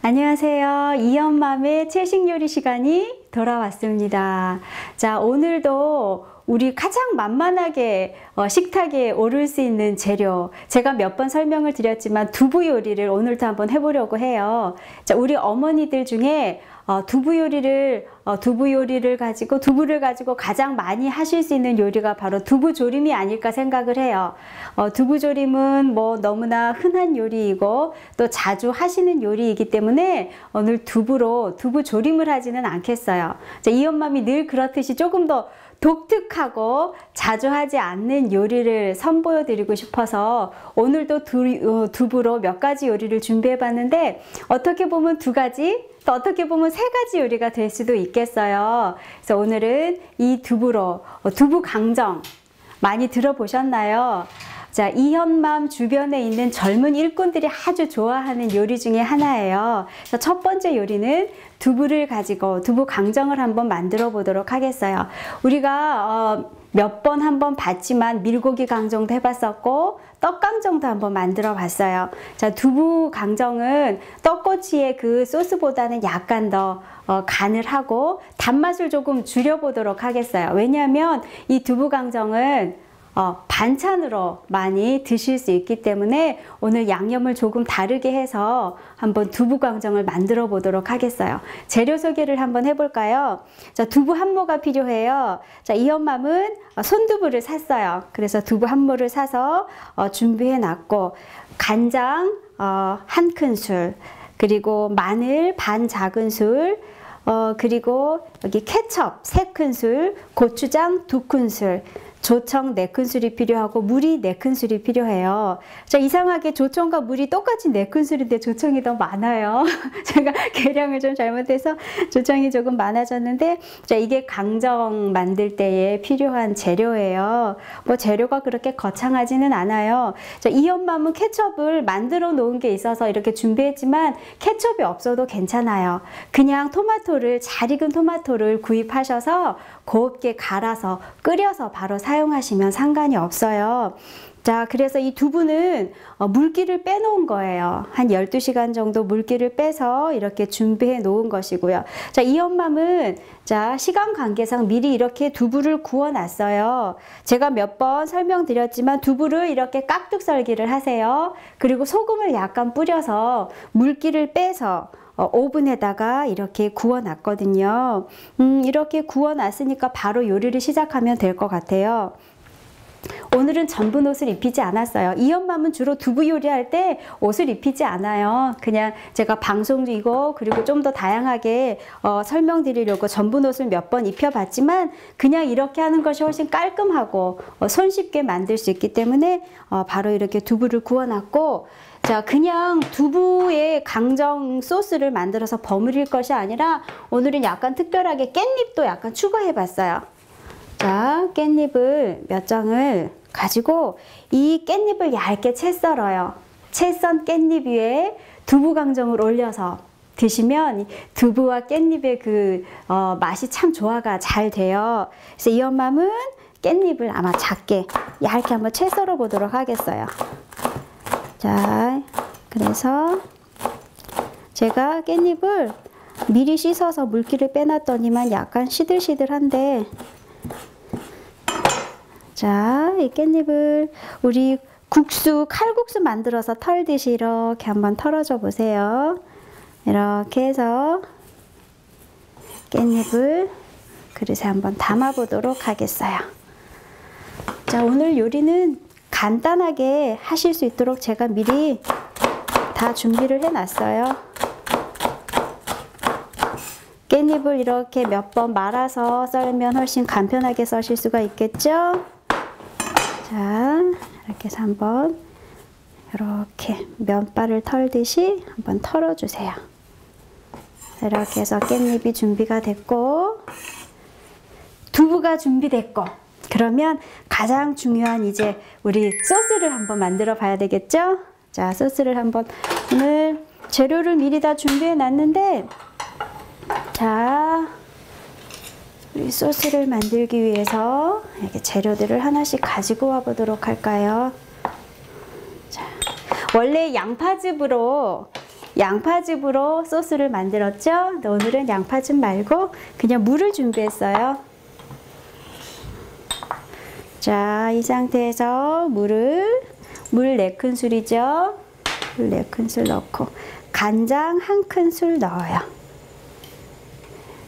안녕하세요. 이연맘의 채식 요리 시간이 돌아왔습니다. 자, 오늘도 우리 가장 만만하게 식탁에 오를 수 있는 재료, 제가 몇 번 설명을 드렸지만 두부 요리를 오늘도 한번 해보려고 해요. 자, 우리 어머니들 중에 두부를 가지고 가장 많이 하실 수 있는 요리가 바로 두부조림이 아닐까 생각을 해요. 두부조림은 뭐 너무나 흔한 요리이고 또 자주 하시는 요리이기 때문에 오늘 두부조림을 하지는 않겠어요. 자, 이연맘이 늘 그렇듯이 조금 더 독특하고 자주 하지 않는 요리를 선보여 드리고 싶어서 오늘도 두부로 몇 가지 요리를 준비해 봤는데, 어떻게 보면 두 가지, 또 어떻게 보면 세 가지 요리가 될 수도 있겠어요. 그래서 오늘은 이 두부로 두부 강정 많이 들어보셨나요? 자, 이연맘 주변에 있는 젊은 일꾼들이 아주 좋아하는 요리 중에 하나예요. 그래서 첫 번째 요리는 두부를 가지고 두부 강정을 한번 만들어 보도록 하겠어요. 우리가 몇 번 한번 봤지만 밀고기 강정도 해봤었고 떡 강정도 한번 만들어 봤어요. 자, 두부 강정은 떡꼬치의 그 소스보다는 약간 더 간을 하고 단맛을 조금 줄여보도록 하겠어요. 왜냐하면 이 두부 강정은 반찬으로 많이 드실 수 있기 때문에 오늘 양념을 조금 다르게 해서 한번 두부 강정을 만들어 보도록 하겠어요. 재료 소개를 한번 해볼까요? 자, 두부 한 모가 필요해요. 자, 이연맘은 손두부를 샀어요. 그래서 두부 한 모를 사서 준비해 놨고, 간장 한 큰술, 그리고 마늘 반 작은술, 그리고 여기 케첩 3큰술, 고추장 2큰술, 조청 4큰술이 필요하고 물이 4큰술이 필요해요. 자, 이상하게 조청과 물이 똑같이 4큰술인데 조청이 더 많아요. 제가 계량을 좀 잘못해서 조청이 조금 많아졌는데, 자, 이게 강정 만들 때에 필요한 재료예요. 뭐 재료가 그렇게 거창하지는 않아요. 자, 이연맘은 케첩을 만들어 놓은 게 있어서 이렇게 준비했지만 케첩이 없어도 괜찮아요. 그냥 잘 익은 토마토를 구입하셔서 곱게 갈아서 끓여서 바로 사용하시면 상관이 없어요. 자, 그래서 이 두부는 물기를 빼놓은 거예요. 한 12시간 정도 물기를 빼서 이렇게 준비해 놓은 것이고요. 자, 이연맘은 자, 시간 관계상 미리 이렇게 두부를 구워 놨어요. 제가 몇 번 설명드렸지만 두부를 이렇게 깍둑 썰기를 하세요. 그리고 소금을 약간 뿌려서 물기를 빼서 오븐에다가 이렇게 구워 놨거든요. 이렇게 구워 놨으니까 바로 요리를 시작하면 될 것 같아요. 오늘은 전분 옷을 입히지 않았어요. 이연맘은 주로 두부 요리할 때 옷을 입히지 않아요. 그냥 제가 방송 이거 그리고 좀 더 다양하게 설명드리려고 전분 옷을 몇 번 입혀봤지만 그냥 이렇게 하는 것이 훨씬 깔끔하고 손쉽게 만들 수 있기 때문에 바로 이렇게 두부를 구워놨고, 자, 그냥 두부에 강정 소스를 만들어서 버무릴 것이 아니라 오늘은 약간 특별하게 깻잎도 약간 추가해 봤어요. 자, 깻잎을 몇 장을 가지고 이 깻잎을 얇게 채 썰어요. 채 썬 깻잎 위에 두부 강정을 올려서 드시면 두부와 깻잎의 그 맛이 참 조화가 잘 돼요. 그래서 이연맘은 깻잎을 아마 작게 얇게 한번 채 썰어 보도록 하겠어요. 자, 그래서 제가 깻잎을 미리 씻어서 물기를 빼놨더니만 약간 시들시들한데, 자, 이 깻잎을 우리 칼국수 만들어서 털듯이 이렇게 한번 털어줘 보세요. 이렇게 해서 깻잎을 그릇에 한번 담아 보도록 하겠어요. 자, 오늘 요리는 간단하게 하실 수 있도록 제가 미리 다 준비를 해 놨어요. 깻잎을 이렇게 몇 번 말아서 썰면 훨씬 간편하게 써실 수가 있겠죠? 자, 이렇게 해서 한번 이렇게 면발을 털듯이 한번 털어주세요. 이렇게 해서 깻잎이 준비가 됐고, 두부가 준비됐고, 그러면 가장 중요한 이제 우리 소스를 한번 만들어 봐야 되겠죠? 자, 소스를 한번, 오늘 재료를 미리 다 준비해 놨는데, 자, 우리 소스를 만들기 위해서 이렇게 재료들을 하나씩 가지고 와 보도록 할까요? 자, 원래 양파즙으로 양파즙으로 소스를 만들었죠. 근데 오늘은 양파즙 말고 그냥 물을 준비했어요. 자, 이 상태에서 물 4큰술이죠. 물 4큰술 넣고 간장 1큰술 넣어요.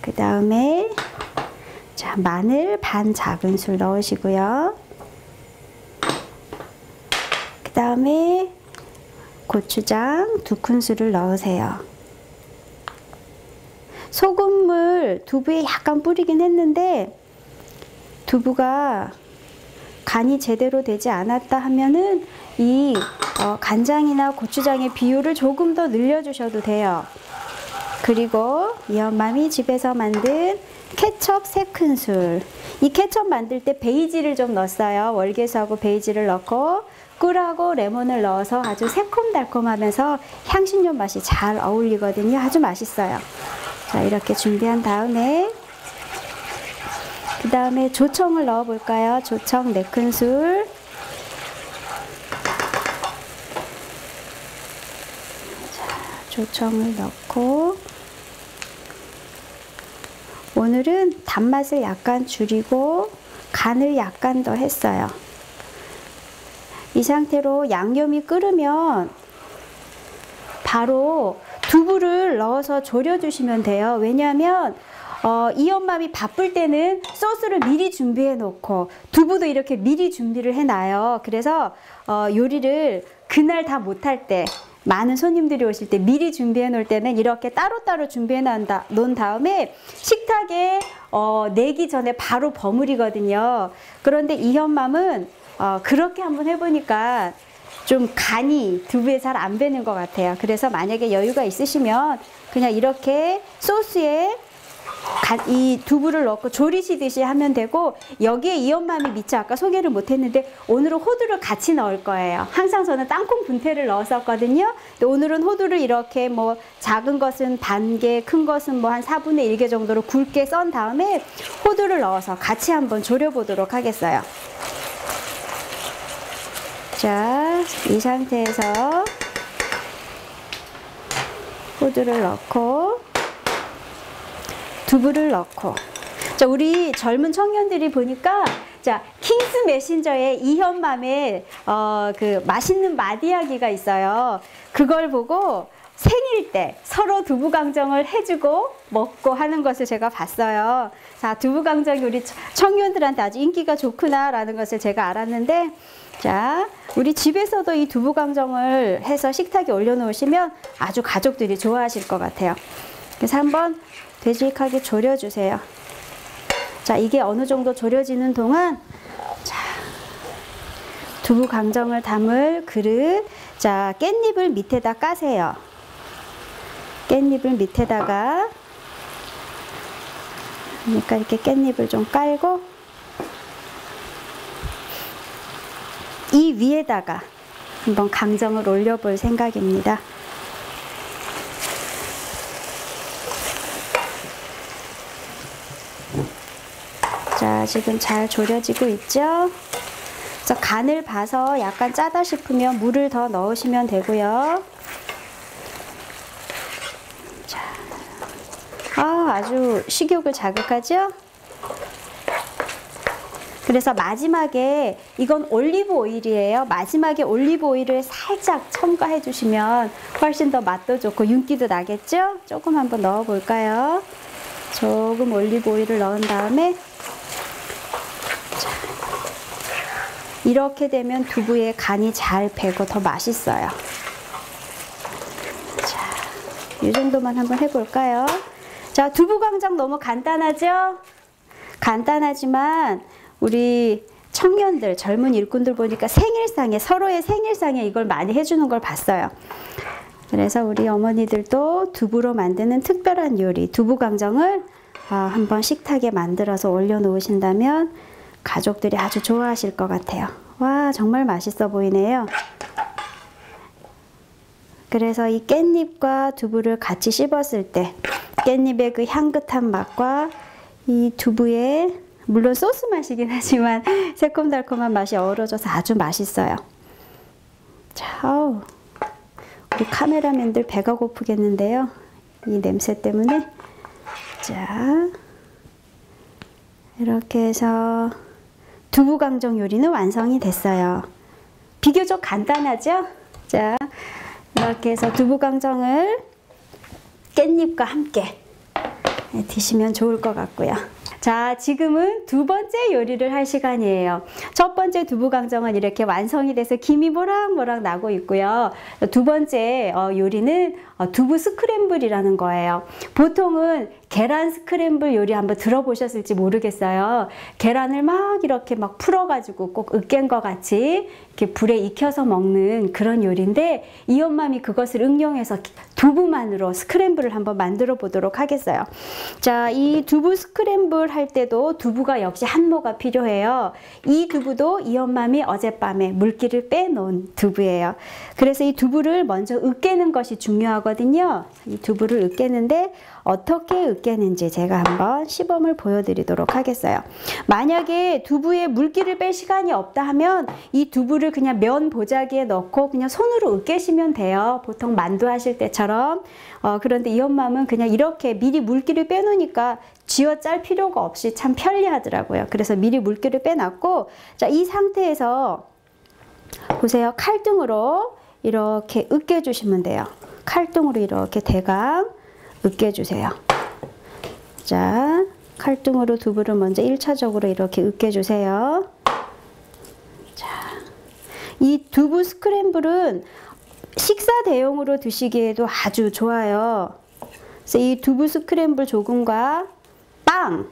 그 다음에 자, 마늘 반 작은술 넣으시고요. 그 다음에 고추장 2큰술을 넣으세요. 소금물 두부에 약간 뿌리긴 했는데 두부가 간이 제대로 되지 않았다 하면은 이 간장이나 고추장의 비율을 조금 더 늘려주셔도 돼요. 그리고 이 엄마미 집에서 만든 케첩 3큰술. 이 케첩 만들 때 베이지를 좀 넣었어요. 월계수하고 베이지를 넣고 꿀하고 레몬을 넣어서 아주 새콤달콤하면서 향신료 맛이 잘 어울리거든요. 아주 맛있어요. 자, 이렇게 준비한 다음에 그 다음에 조청을 넣어 볼까요? 조청 4큰술. 자, 조청을 넣고 오늘은 단맛을 약간 줄이고 간을 약간 더 했어요. 이 상태로 양념이 끓으면 바로 두부를 넣어서 졸여주시면 돼요. 왜냐하면 이 엄마미 바쁠 때는 소스를 미리 준비해 놓고 두부도 이렇게 미리 준비를 해 놔요. 그래서 요리를 그날 다 못할 때 많은 손님들이 오실 때 미리 준비해 놓을 때는 이렇게 따로따로 준비해 놓은 다음에 식탁에 내기 전에 바로 버무리거든요. 그런데 이 현맘은 그렇게 한번 해보니까 좀 간이 두부에 잘 안 배는 것 같아요. 그래서 만약에 여유가 있으시면 그냥 이렇게 소스에 이 두부를 넣고 조리시듯이 하면 되고, 여기에 이 엄마미 미처 아까 소개를 못했는데 오늘은 호두를 같이 넣을 거예요. 항상 저는 땅콩 분태를 넣었었거든요. 근데 오늘은 호두를 이렇게 뭐 작은 것은 반 개, 큰 것은 뭐 한 4분의 1개 정도로 굵게 썬 다음에 호두를 넣어서 같이 한번 졸여보도록 하겠어요. 자, 이 상태에서 호두를 넣고 두부를 넣고, 자, 우리 젊은 청년들이 보니까 자, 킹스 메신저에 이현맘의 그 맛있는 마디야기가 있어요. 그걸 보고 생일 때 서로 두부강정을 해주고 먹고 하는 것을 제가 봤어요. 자, 두부강정이 우리 청년들한테 아주 인기가 좋구나 라는 것을 제가 알았는데, 자, 우리 집에서도 이 두부강정을 해서 식탁에 올려놓으시면 아주 가족들이 좋아하실 것 같아요. 그래서 한번 되직하게 졸여주세요. 자, 이게 어느 정도 졸여지는 동안 자, 두부강정을 담을 그릇, 자, 깻잎을 밑에다 까세요. 깻잎을 밑에다가, 그러니까 이렇게 깻잎을 좀 깔고 이 위에다가 한번 강정을 올려볼 생각입니다. 자, 지금 잘 졸여지고 있죠? 그래서 간을 봐서 약간 짜다 싶으면 물을 더 넣으시면 되고요. 자, 아주 식욕을 자극하죠? 그래서 마지막에, 이건 올리브 오일이에요. 마지막에 올리브 오일을 살짝 첨가해 주시면 훨씬 더 맛도 좋고 윤기도 나겠죠? 조금 한번 넣어 볼까요? 조금 올리브 오일을 넣은 다음에, 자, 이렇게 되면 두부에 간이 잘 배고 더 맛있어요. 자, 이 정도만 한번 해볼까요? 자, 두부강정 너무 간단하죠? 간단하지만 우리 청년들, 젊은 일꾼들 보니까 생일상에, 서로의 생일상에 이걸 많이 해주는 걸 봤어요. 그래서 우리 어머니들도 두부로 만드는 특별한 요리, 두부강정을 한번 식탁에 만들어서 올려놓으신다면 가족들이 아주 좋아하실 것 같아요. 와, 정말 맛있어 보이네요. 그래서 이 깻잎과 두부를 같이 씹었을 때 깻잎의 그 향긋한 맛과 이 두부의, 물론 소스 맛이긴 하지만 새콤달콤한 맛이 어우러져서 아주 맛있어요. 자, 우리 카메라맨들 배가 고프겠는데요. 이 냄새 때문에. 자, 이렇게 해서 두부강정 요리는 완성이 됐어요. 비교적 간단하죠? 자, 이렇게 해서 두부강정을 깻잎과 함께 드시면 좋을 것 같고요. 자, 지금은 두 번째 요리를 할 시간이에요. 첫 번째 두부강정은 이렇게 완성이 돼서 김이 모락모락 나고 있고요. 두 번째 요리는 두부 스크램블이라는 거예요. 보통은 계란 스크램블 요리 한번 들어보셨을지 모르겠어요. 계란을 막 이렇게 막 풀어가지고 꼭 으깬 것 같이 이렇게 불에 익혀서 먹는 그런 요리인데, 이 엄맘이 그것을 응용해서 두부만으로 스크램블을 한번 만들어 보도록 하겠어요. 자, 이 두부 스크램블 할 때도 두부가 역시 한 모가 필요해요. 이 두부도 이 엄맘이 어젯밤에 물기를 빼놓은 두부예요. 그래서 이 두부를 먼저 으깨는 것이 중요하거든요. 이 두부를 으깨는데 어떻게 으깨는지 제가 한번 시범을 보여드리도록 하겠어요. 만약에 두부에 물기를 뺄 시간이 없다 하면 이 두부를 그냥 면 보자기에 넣고 그냥 손으로 으깨시면 돼요. 보통 만두 하실 때처럼. 그런데 이 엄마는 그냥 이렇게 미리 물기를 빼놓으니까 쥐어 짤 필요가 없이 참 편리하더라고요. 그래서 미리 물기를 빼놨고, 자, 이 상태에서 보세요. 칼등으로 이렇게 으깨주시면 돼요. 칼등으로 이렇게 대강 으깨주세요. 자, 칼등으로 두부를 먼저 1차적으로 이렇게 으깨주세요. 자, 이 두부 스크램블은 식사 대용으로 드시기에도 아주 좋아요. 그래서 이 두부 스크램블 조금과 빵,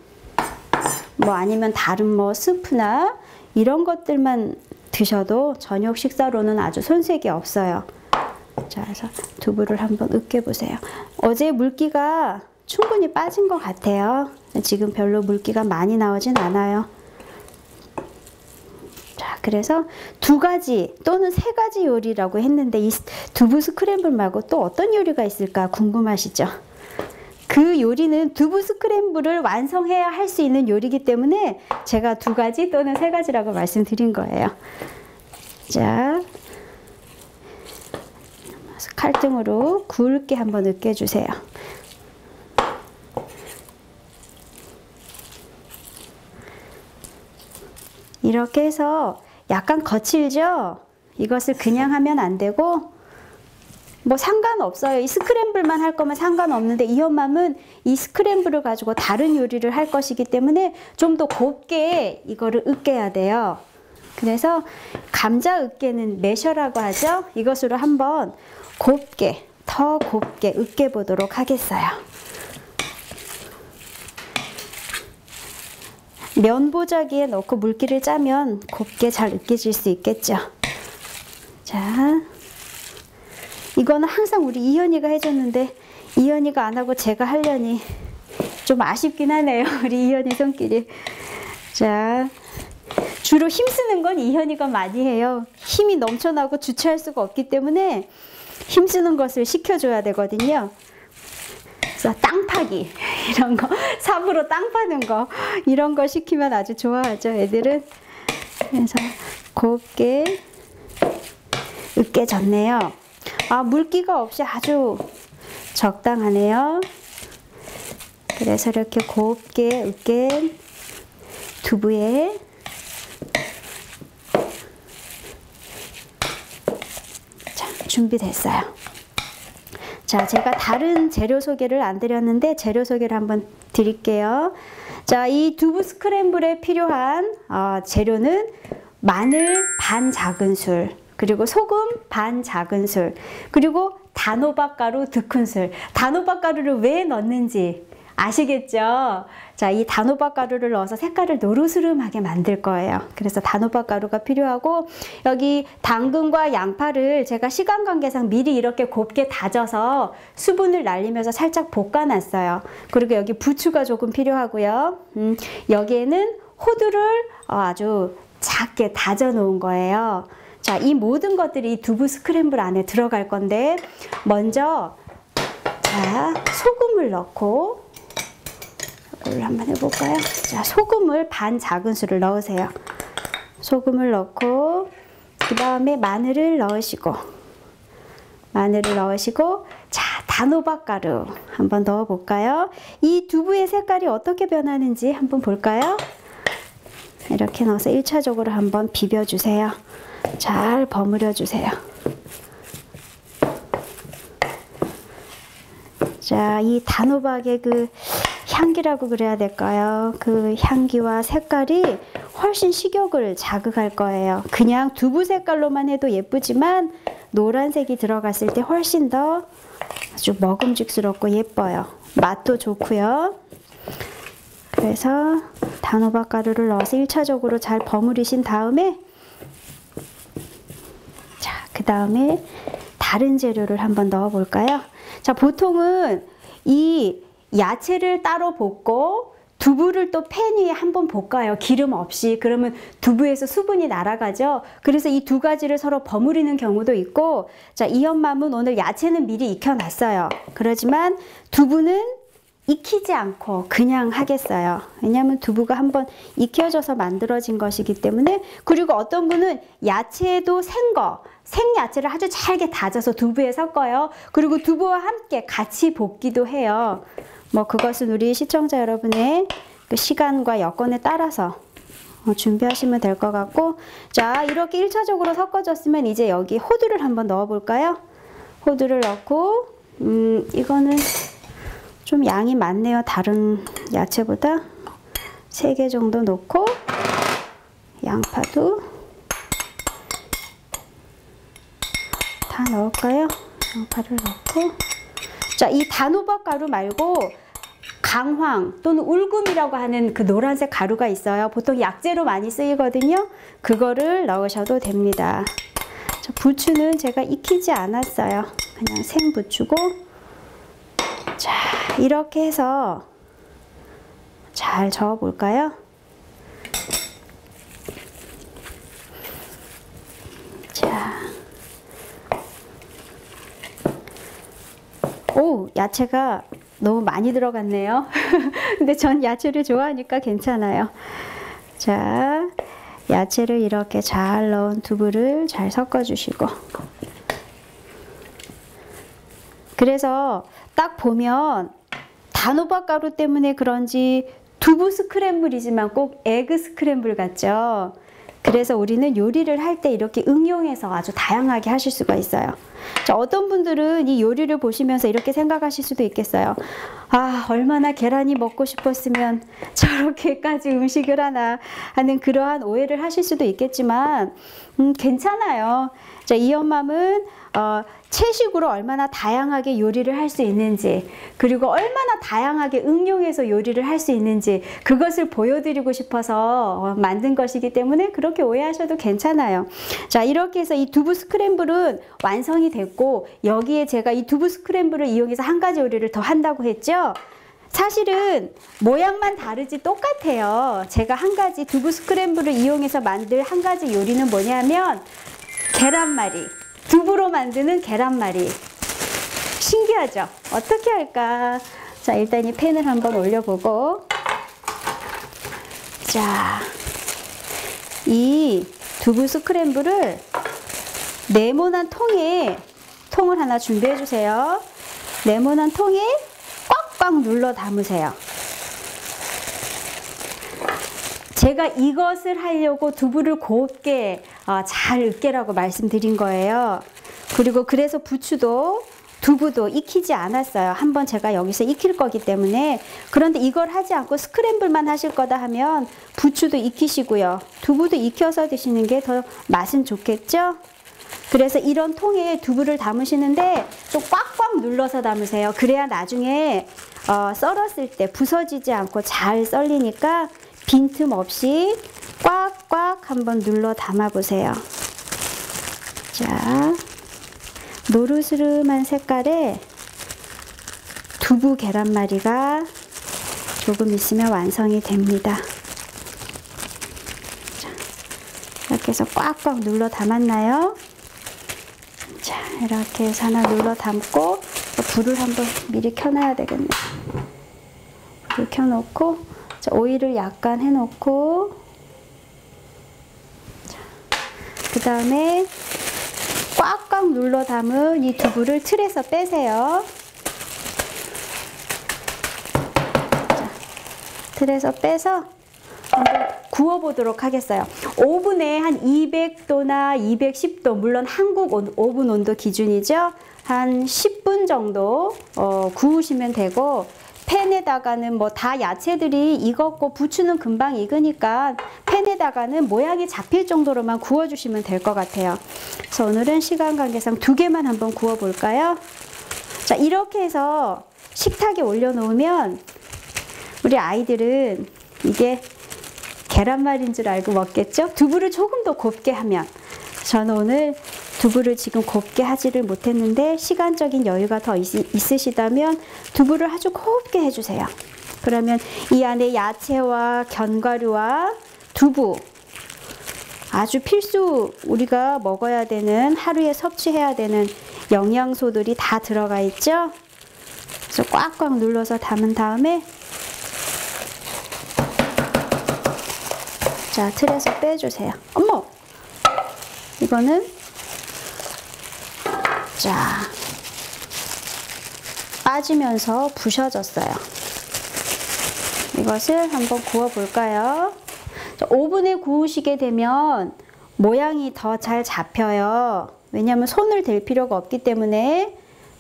뭐 아니면 다른 뭐 스프나 이런 것들만 드셔도 저녁 식사로는 아주 손색이 없어요. 자, 그래서 두부를 한번 으깨보세요. 어제 물기가 충분히 빠진 것 같아요. 지금 별로 물기가 많이 나오진 않아요. 자, 그래서 두 가지 또는 세 가지 요리라고 했는데 이 두부 스크램블 말고 또 어떤 요리가 있을까 궁금하시죠? 그 요리는 두부 스크램블을 완성해야 할 수 있는 요리이기 때문에 제가 두 가지 또는 세 가지라고 말씀드린 거예요. 자, 칼등으로 굵게 한번 으깨주세요. 이렇게 해서 약간 거칠죠? 이것을 그냥 하면 안 되고 뭐 상관없어요. 이 스크램블만 할 거면 상관없는데 이 엄맘은 이 스크램블을 가지고 다른 요리를 할 것이기 때문에 좀 더 곱게 이거를 으깨야 돼요. 그래서 감자 으깨는 매셔라고 하죠. 이것으로 한번 곱게, 더 곱게 으깨 보도록 하겠어요. 면 보자기에 넣고 물기를 짜면 곱게 잘 으깨질 수 있겠죠. 자, 이거는 항상 우리 이현이가 해줬는데 이현이가 안 하고 제가 하려니 좀 아쉽긴 하네요. 우리 이현이 손길이. 자, 주로 힘쓰는 건 이현이가 많이 해요. 힘이 넘쳐나고 주체할 수가 없기 때문에 힘쓰는 것을 시켜줘야 되거든요. 그래서 땅 파기 이런 거, 삽으로 땅 파는 거 이런 거 시키면 아주 좋아하죠, 애들은. 그래서 곱게 으깨졌네요. 아, 물기가 없이 아주 적당하네요. 그래서 이렇게 곱게 으깬 두부에 자, 준비됐어요. 자, 제가 다른 재료 소개를 안 드렸는데 재료 소개를 한번 드릴게요. 자, 이 두부 스크램블에 필요한 재료는 마늘 반 작은술, 그리고 소금 반 작은술, 그리고 단호박 가루 2큰술. 단호박 가루를 왜 넣는지 아시겠죠? 자, 이 단호박 가루를 넣어서 색깔을 노르스름하게 만들 거예요. 그래서 단호박 가루가 필요하고, 여기 당근과 양파를 제가 시간 관계상 미리 이렇게 곱게 다져서 수분을 날리면서 살짝 볶아놨어요. 그리고 여기 부추가 조금 필요하고요. 여기에는 호두를 아주 작게 다져 놓은 거예요. 자, 이 모든 것들이 두부 스크램블 안에 들어갈 건데, 먼저 자, 소금을 넣고 이걸 한번 해볼까요? 자, 소금을 반 작은술을 넣으세요. 소금을 넣고 그 다음에 마늘을 넣으시고, 마늘을 넣으시고, 자, 단호박가루 한번 넣어볼까요? 이 두부의 색깔이 어떻게 변하는지 한번 볼까요? 이렇게 넣어서 1차적으로 한번 비벼주세요. 잘 버무려 주세요. 자, 이 단호박의 그 향기라고 그래야 될까요? 그 향기와 색깔이 훨씬 식욕을 자극할 거예요. 그냥 두부 색깔로만 해도 예쁘지만 노란색이 들어갔을 때 훨씬 더 아주 먹음직스럽고 예뻐요. 맛도 좋고요. 그래서 단호박 가루를 넣어서 1차적으로 잘 버무리신 다음에, 자, 그 다음에 다른 재료를 한번 넣어 볼까요? 자, 보통은 이 야채를 따로 볶고 두부를 또 팬 위에 한번 볶아요. 기름 없이. 그러면 두부에서 수분이 날아가죠. 그래서 이 두 가지를 서로 버무리는 경우도 있고, 자, 이엄맘은 오늘 야채는 미리 익혀놨어요. 그렇지만 두부는 익히지 않고 그냥 하겠어요. 왜냐하면 두부가 한번 익혀져서 만들어진 것이기 때문에. 그리고 어떤 분은 야채도 생야채를 아주 잘게 다져서 두부에 섞어요. 그리고 두부와 함께 같이 볶기도 해요. 뭐 그것은 우리 시청자 여러분의 그 시간과 여건에 따라서 준비하시면 될 것 같고, 자, 이렇게 1차적으로 섞어졌으면 이제 여기 호두를 한번 넣어 볼까요? 호두를 넣고, 이거는 좀 양이 많네요. 다른 야채보다. 3개 정도 넣고, 양파도 다 넣을까요? 양파를 넣고, 자, 이 단호박 가루 말고 강황 또는 울금이라고 하는 그 노란색 가루가 있어요. 보통 약재로 많이 쓰이거든요. 그거를 넣으셔도 됩니다. 자, 부추는 제가 익히지 않았어요. 그냥 생 부추고, 자, 이렇게 해서 잘 저어 볼까요? 자, 오, 야채가 너무 많이 들어갔네요. 근데 전 야채를 좋아하니까 괜찮아요. 자, 야채를 이렇게 잘 넣은 두부를 잘 섞어주시고, 그래서 딱 보면 단호박 가루 때문에 그런지 두부 스크램블이지만 꼭 에그 스크램블 같죠? 그래서 우리는 요리를 할 때 이렇게 응용해서 아주 다양하게 하실 수가 있어요. 자, 어떤 분들은 이 요리를 보시면서 이렇게 생각하실 수도 있겠어요. 아, 얼마나 계란이 먹고 싶었으면 저렇게까지 음식을 하나 하는 그러한 오해를 하실 수도 있겠지만, 괜찮아요. 자, 이엄맘은 채식으로 얼마나 다양하게 요리를 할 수 있는지, 그리고 얼마나 다양하게 응용해서 요리를 할 수 있는지 그것을 보여드리고 싶어서 만든 것이기 때문에 그렇게 오해하셔도 괜찮아요. 자, 이렇게 해서 이 두부 스크램블은 완성이 됐고, 여기에 제가 이 두부 스크램블을 이용해서 한 가지 요리를 더 한다고 했죠? 사실은 모양만 다르지 똑같아요. 제가 한 가지 두부 스크램블을 이용해서 만들 한 가지 요리는 뭐냐면 계란말이. 두부로 만드는 계란말이. 신기하죠? 어떻게 할까? 자, 일단 이 팬을 한번 올려보고, 자, 이 두부 스크램블을 네모난 통을 하나 준비해 주세요. 네모난 통에 꽉꽉 눌러 담으세요. 제가 이것을 하려고 두부를 곱게 잘 으깨라고 말씀드린 거예요. 그리고 그래서 부추도 두부도 익히지 않았어요. 한번 제가 여기서 익힐 거기 때문에. 그런데 이걸 하지 않고 스크램블만 하실 거다 하면 부추도 익히시고요. 두부도 익혀서 드시는 게 더 맛은 좋겠죠? 그래서 이런 통에 두부를 담으시는데 좀 꽉꽉 눌러서 담으세요. 그래야 나중에 썰었을 때 부서지지 않고 잘 썰리니까 빈틈 없이 꽉꽉 한번 눌러 담아 보세요. 자, 노르스름한 색깔의 두부 계란말이가 조금 있으면 완성이 됩니다. 자, 이렇게 해서 꽉꽉 눌러 담았나요? 자, 이렇게 해서 하나 눌러 담고, 불을 한번 미리 켜놔야 되겠네요. 불을 켜놓고, 자, 오일을 약간 해놓고, 그 다음에 꽉꽉 꽉 눌러 담은 이 두부를 틀에서 빼세요. 자, 틀에서 빼서 한번 구워보도록 하겠어요. 오븐에 한 200도나 210도, 물론 한국 오븐 온도 기준이죠. 한 10분 정도 구우시면 되고, 팬에다가는 뭐 다 야채들이 익었고 부추는 금방 익으니까 팬에다가는 모양이 잡힐 정도로만 구워주시면 될 것 같아요. 그래서 오늘은 시간 관계상 2개만 한번 구워볼까요? 자, 이렇게 해서 식탁에 올려놓으면 우리 아이들은 이게 계란말인 줄 알고 먹겠죠? 두부를 조금 더 곱게 하면, 저는 오늘 두부를 지금 곱게 하지를 못했는데 시간적인 여유가 더 있으시다면 두부를 아주 곱게 해주세요. 그러면 이 안에 야채와 견과류와 두부, 아주 필수 우리가 먹어야 되는, 하루에 섭취해야 되는 영양소들이 다 들어가 있죠? 그래서 꽉꽉 눌러서 담은 다음에, 자, 틀에서 빼주세요. 어머! 이거는, 자, 빠지면서 부셔졌어요. 이것을 한번 구워 볼까요? 오븐에 구우시게 되면 모양이 더 잘 잡혀요. 왜냐하면 손을 댈 필요가 없기 때문에.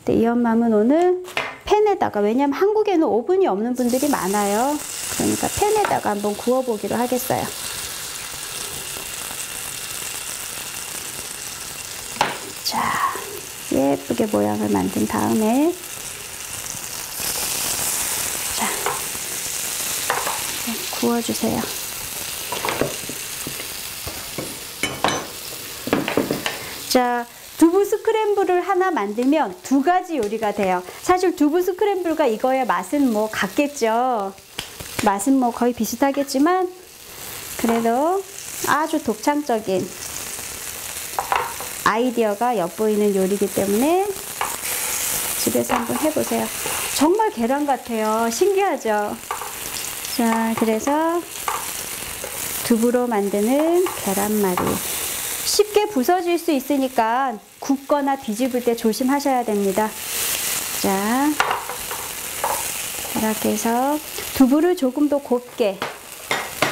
이 엄마는 오늘 팬에다가, 왜냐하면 한국에는 오븐이 없는 분들이 많아요. 그러니까 팬에다가 한번 구워 보기로 하겠어요. 자, 예쁘게 모양을 만든 다음에, 자, 구워주세요. 자, 두부 스크램블을 하나 만들면 2가지 요리가 돼요. 사실 두부 스크램블과 이거의 맛은 뭐 같겠죠. 맛은 뭐 거의 비슷하겠지만, 그래도 아주 독창적인 아이디어가 엿보이는 요리이기 때문에 집에서 한번 해보세요. 정말 계란 같아요. 신기하죠? 자, 그래서 두부로 만드는 계란말이. 쉽게 부서질 수 있으니까 굽거나 뒤집을 때 조심하셔야 됩니다. 자, 이렇게 해서 두부를 조금 더 곱게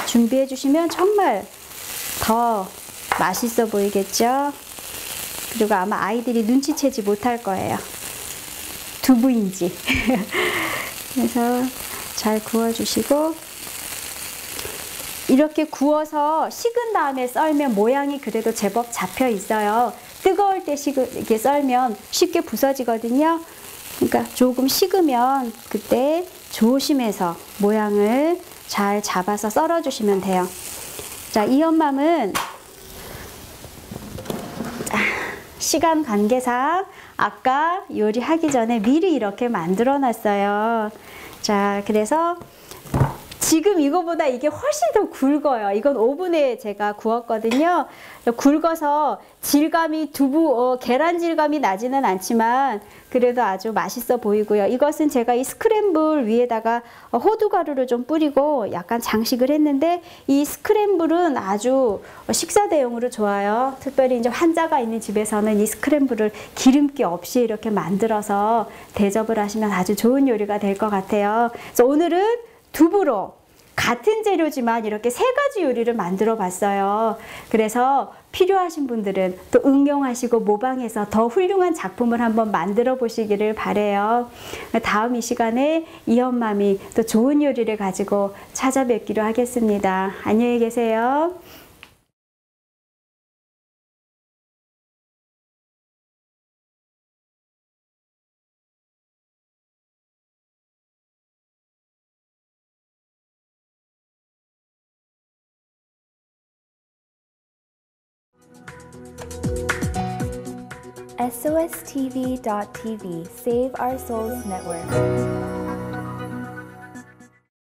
준비해 주시면 정말 더 맛있어 보이겠죠? 그리고 아마 아이들이 눈치채지 못할 거예요. 두부인지. 그래서 잘 구워주시고, 이렇게 구워서 식은 다음에 썰면 모양이 그래도 제법 잡혀 있어요. 뜨거울 때 이렇게 썰면 쉽게 부서지거든요. 그러니까 조금 식으면 그때 조심해서 모양을 잘 잡아서 썰어주시면 돼요. 자, 이 엄맘은 시간 관계상 아까 요리하기 전에 미리 이렇게 만들어 놨어요. 자, 그래서 지금 이거보다 이게 훨씬 더 굵어요. 이건 오븐에 제가 구웠거든요. 굵어서 질감이 계란 질감이 나지는 않지만 그래도 아주 맛있어 보이고요. 이것은 제가 이 스크램블 위에다가 호두가루를 좀 뿌리고 약간 장식을 했는데, 이 스크램블은 아주 식사 대용으로 좋아요. 특별히 이제 환자가 있는 집에서는 이 스크램블을 기름기 없이 이렇게 만들어서 대접을 하시면 아주 좋은 요리가 될 것 같아요. 그래서 오늘은 두부로 같은 재료지만 이렇게 3가지 요리를 만들어 봤어요. 그래서 필요하신 분들은 또 응용하시고 모방해서 더 훌륭한 작품을 한번 만들어 보시기를 바래요. 다음 이 시간에 이엄맘이 또 좋은 요리를 가지고 찾아뵙기로 하겠습니다. 안녕히 계세요. SOSTV.tv, Save Our Souls Network.